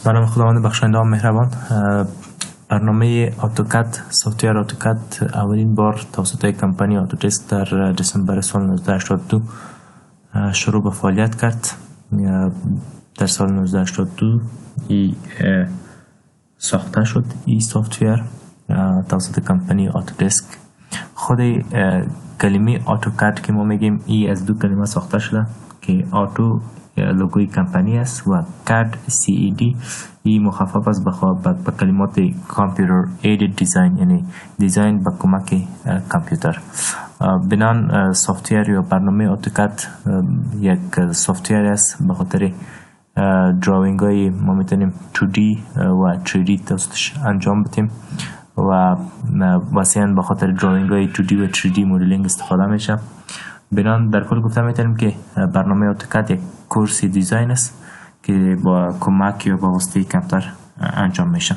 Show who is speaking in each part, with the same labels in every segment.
Speaker 1: به نام خداوند بخشاینده و مهربان. برنامه آتوکد، سافتویر آتوکد اولین بار توسط کمپانی آتودسک در دسامبر سال 1982 شروع به فعالیت کرد. در سال 1982 ساخته شد این سافتویر توسط کمپانی آتودسک. خود کلمه آتوکد که ما میگیم ای از دو کلمه ساخته شده که آتو لوگوی کمپانی است و کد CAD ای مخفف است به کلمات کامپیوتر ایدد دیزاین، یعنی دیزاین با کمک کامپیوتر. بنان سافتویر یا برنامه آتوکد یک سافتویر است به خاطر دراوینگ های ما میتونیم 2D و 3D توسطش انجام بدیم و واسه به خاطر دراوینگ های 2D و 3D مدلینگ استفاده میشه. بنان در کل گفته میتونیم که برنامه آتوکد یک کورس دیزاین است که با کمک یا با واسطه کامپیوتر انجام میشه.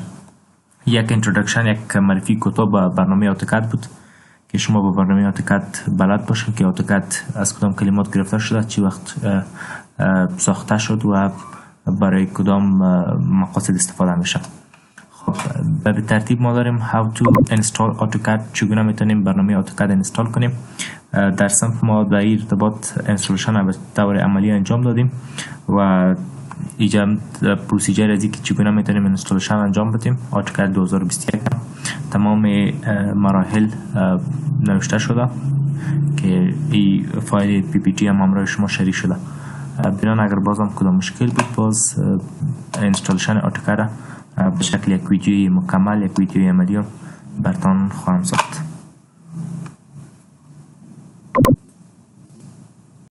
Speaker 1: یک اینترودکشن، یک معرفی کوتاه به برنامه آتوکد بود که شما با برنامه آتوکد بلد باشین که آتوکد از کدام کلمات گرفته شده، چی وقت ساخته شد و برای کدام مقاصد استفاده میشه. خب به ترتیب ما داریم how to install AutoCAD، چگونه میتونیم برنامه آتوکد اینستال کنیم. در صنف ما در این ارتباط اینستالیشن به طور عملی انجام دادیم و اینجا پروسیجر از اینکه چگونه میتونیم اینستالیشن انجام بدیم. AutoCAD 2021 تمام مراحل نوشته شده که این فایل PPT هم همراه شما شریک شده. بنابراین اگر بازم کدام مشکل بود، باز اینستالیشن AutoCAD به شکل یک ویدیوی مکمل، یک ویدیوی عملی براتون خواهم ساخت.